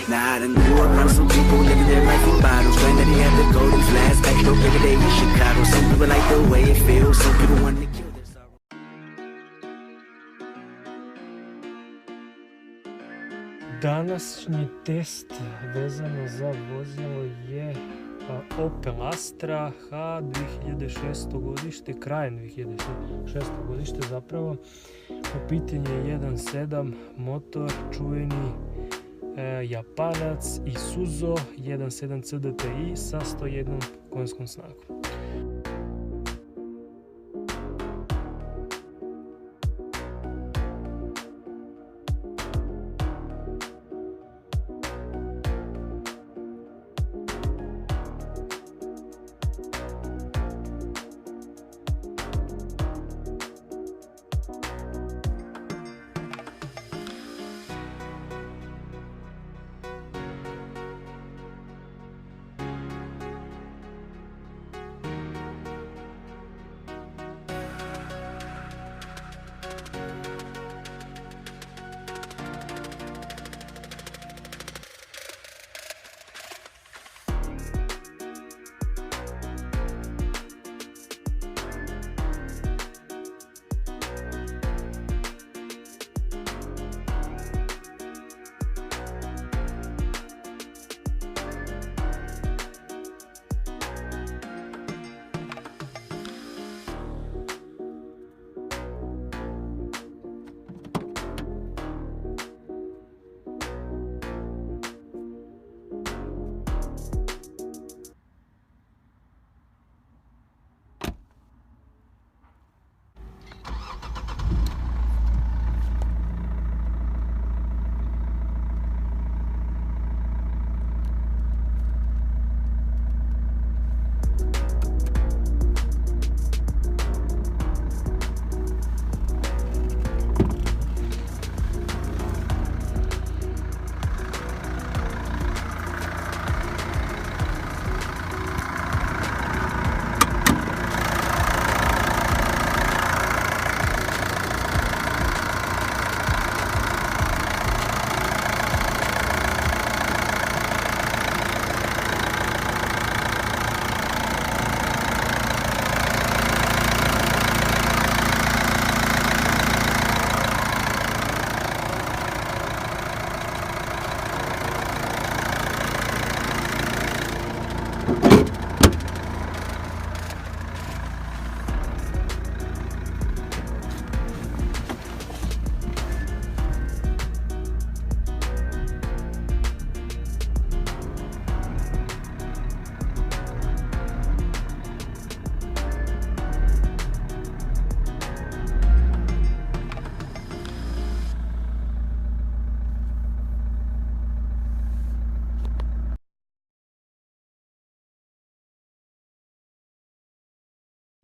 Nah, I done grew up around some people living their life in bottles. Granddaddy had the golden flask, backstop every day in Chicago. Some people like the way it feels, some people want to kill their sorrow. Današnji test vezano za vozilo je Opel Astra H 2006. godište, krajem 2006. godište zapravo. U pitanju je 1.7 motor, čuveni Japanac Isuzu 1.7 CDTI sa 101 konjskom snagom.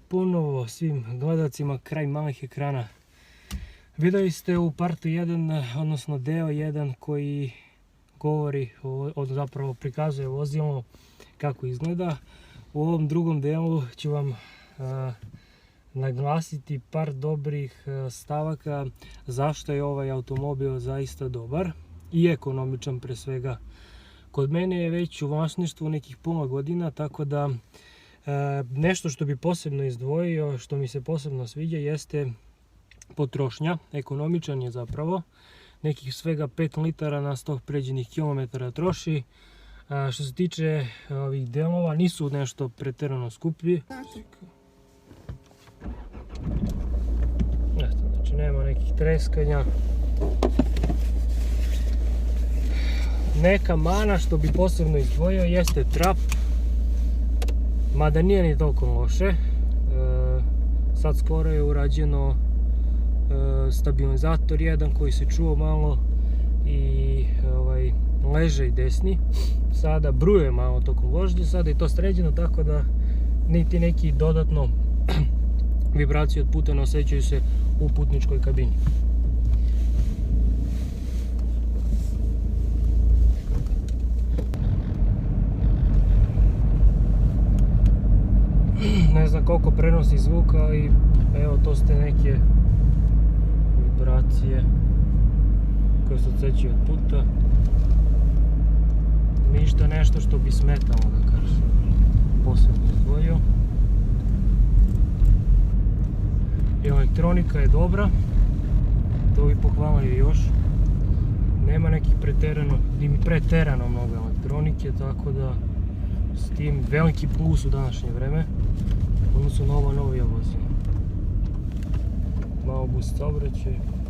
Ponovo svim gledacima kraj malih ekrana. Vidjeli ste u partu 1, odnosno deo 1 koji govori, zapravo prikazuje vozilo kako izgleda. U ovom drugom delu ću vam naglasiti par dobrih stavaka zašto je ovaj automobil zaista dobar i ekonomičan pre svega. Kod mene je već u vlasništvu nekih pola godina, tako da nešto što bi posebno izdvojio, što mi se posebno sviđa, jeste potrošnja. Ekonomičan je zapravo, nekih svega 5 litara na 100 pređenih kilometara troši. Što se tiče ovih delova, nisu nešto preterano skuplji. Znači nema nekih treskanja. Neka mana što bi posebno izdvojio jeste trap, mada nije ni toliko loše. Sad skoro je urađeno stabilizator jedan koji se čuo malo i ležaj desni. Sada bruje malo tokom vožnje, sada je to sređeno tako da niti neki dodatno vibracije od puta ne osjećaju se u putničkoj kabini. Ne znam koliko prenosi zvuk, ali evo to ste neke vibracije koja se odseće od puta. Ništa nešto što bi smetalo, da kažem. Posebno izdvojio. Elektronika je dobra, to bi pohvalio još. Nema nekih preterano mnogo elektronike, tako da s tim veliki plus u današnje vreme, odnosno na ova novija vozila. Malo bus saobraćaj.